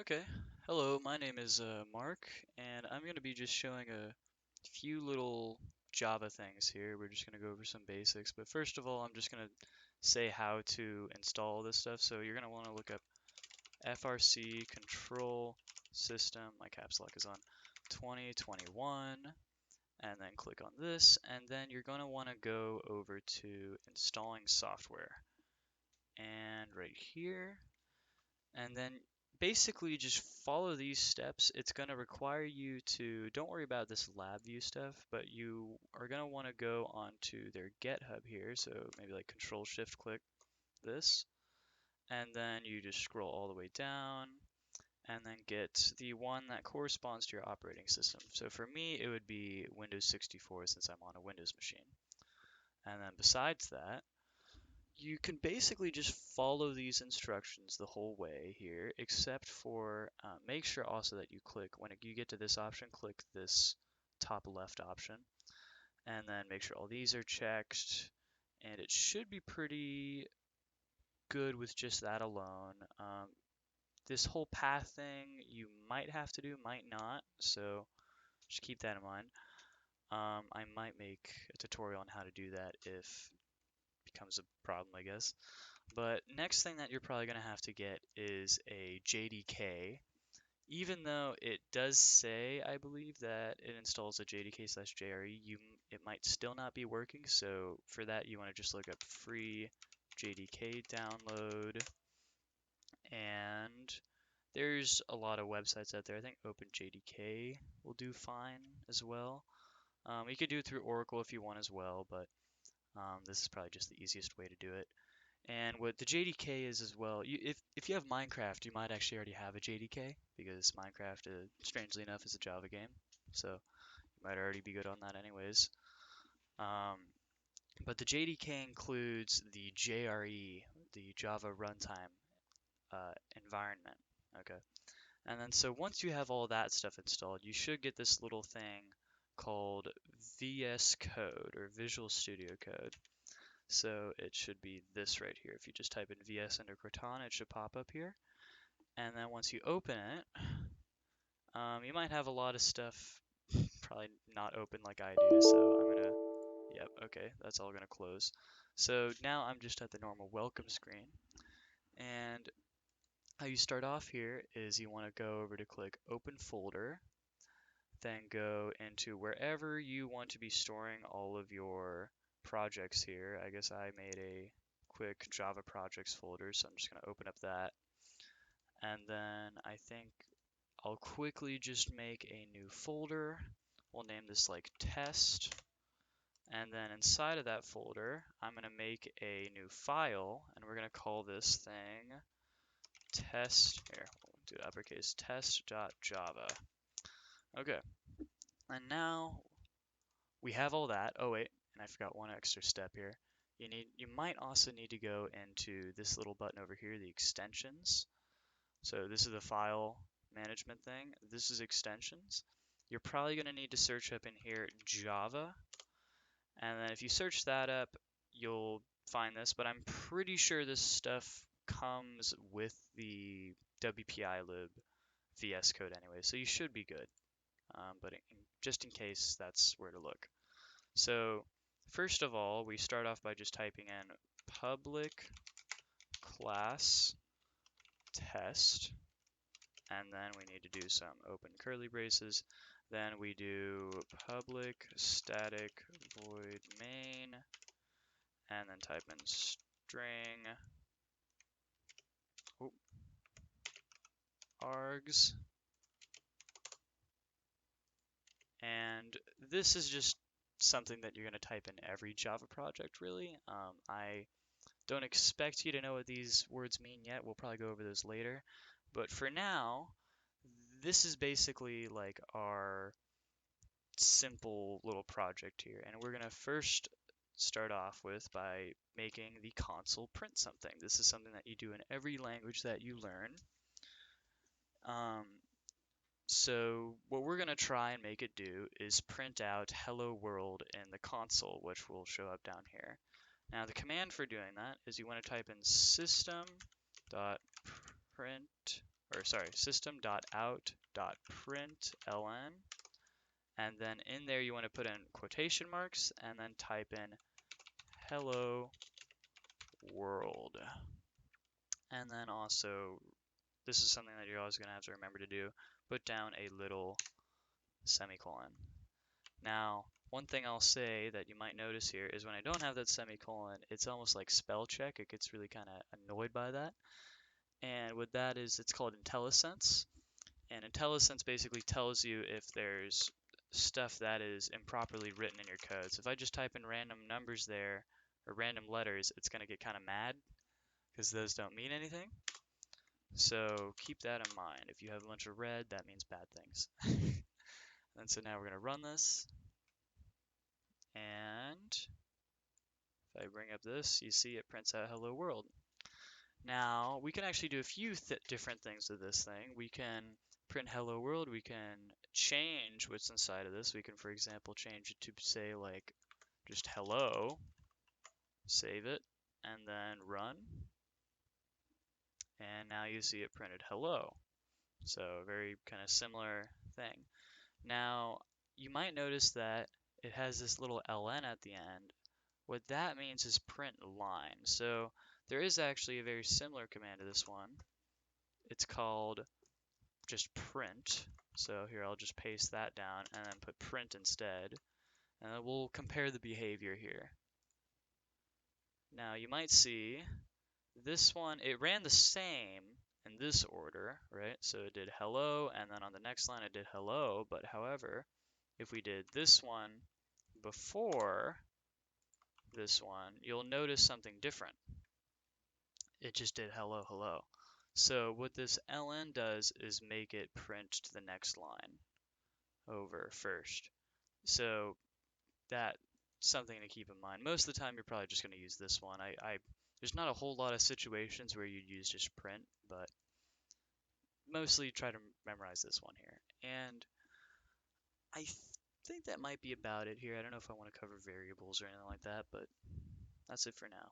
Okay, hello, my name is Mark, and I'm going to be just showing a few little Java things here. We're just going to go over some basics, but first of all, I'm just going to say how to install this stuff. So you're going to want to look up FRC control system, my caps lock is on 2021, and then click on this, and then you're going to want to go over to installing software, and right here. And then basically just follow these steps. It's going to require you to, don't worry about this lab view stuff, but you are going to want to go onto their GitHub here. So maybe like Control Shift click this, and then you just scroll all the way down and then get the one that corresponds to your operating system. So for me, it would be Windows 64 since I'm on a Windows machine. And then besides that, you can basically just follow these instructions the whole way here, except for make sure also that you click, when you get to this option, click this top left option, and then make sure all these are checked, and it should be pretty good with just that alone. This whole path thing you might have to do, might not, so just keep that in mind. I might make a tutorial on how to do that if it becomes a problem, I guess. But next thing that you're probably going to have to get is a JDK. Even though it does say, I believe, that it installs a JDK/JRE, it might still not be working. So for that, you want to just look up free JDK download. And there's a lot of websites out there. I think OpenJDK will do fine as well. You could do it through Oracle if you want as well, but this is probably just the easiest way to do it. And what the JDK is as well, if you have Minecraft, you might actually already have a JDK because Minecraft, strangely enough, is a Java game. So you might already be good on that anyways. Um, but the JDK includes the JRE, the Java Runtime environment. Okay. And then so once you have all that stuff installed, you should get this little thing called VS Code or Visual Studio Code. So it should be this right here. If you just type in VS under Cortana, it should pop up here. And then once you open it, you might have a lot of stuff probably not open like I do. So I'm gonna, yep, okay, that's all gonna close. So now I'm just at the normal welcome screen. And how you start off here is you want to go over to click open folder, then go into wherever you want to be storing all of your projects here. I guess I made a quick Java projects folder, so I'm just going to open up that. And then I think I'll quickly just make a new folder. We'll name this like test. And then inside of that folder, I'm going to make a new file, and we're going to call this thing test, here, we'll do uppercase, test.java. Okay, and now we have all that. Oh wait, and I forgot one extra step here. You might also need to go into this little button over here, the extensions. So this is the file management thing. This is extensions. You're probably going to need to search up in here Java. And then if you search that up, you'll find this, but I'm pretty sure this stuff comes with the WPILib VS Code anyway, so you should be good. But just in case, that's where to look. So first of all, we start off by just typing in public class test, and then we need to do some open curly braces. Then we do public static void main, and then type in string args. And this is just something that you're going to type in every Java project, really. I don't expect you to know what these words mean yet. We'll probably go over those later. But for now, this is basically like our simple little project here. And we're going to first start off with by making the console print something. This is something that you do in every language that you learn. So what we're going to try and make it do is print out hello world in the console, which will show up down here. Now the command for doing that is you want to type in system.print, or sorry, system.out.println, and then in there you want to put in quotation marks and then type in hello world. And then also, this is something that you're always going to have to remember to do, put down a little semicolon. Now, one thing I'll say that you might notice here is when I don't have that semicolon, it's almost like spell check. It gets really kind of annoyed by that. And what that is, it's called Intellisense. And Intellisense basically tells you if there's stuff that is improperly written in your code. So if I just type in random numbers there, or random letters, it's going to get kind of mad because those don't mean anything. So keep that in mind. If you have a bunch of red, that means bad things. And so now we're going to run this. And if I bring up this, you see it prints out hello world. Now, we can actually do a few different things with this thing. We can print hello world. We can change what's inside of this. We can, for example, change it to say like just hello, save it, and then run. And now you see it printed hello. So a very kind of similar thing. Now, you might notice that it has this little ln at the end. What that means is print line. So there is actually a very similar command to this one. It's called just print. So here I'll just paste that down and then put print instead. And we'll compare the behavior here. Now you might see this one, it ran the same in this order, right? So it did hello, and then on the next line it did hello, but however, if we did this one before this one, you'll notice something different. It just did hello, hello. So what this ln does is make it print to the next line over first. So that's something to keep in mind. Most of the time you're probably just going to use this one. There's not a whole lot of situations where you'd use just print, but mostly try to memorize this one here. And I think that might be about it here. I don't know if I want to cover variables or anything like that, but that's it for now.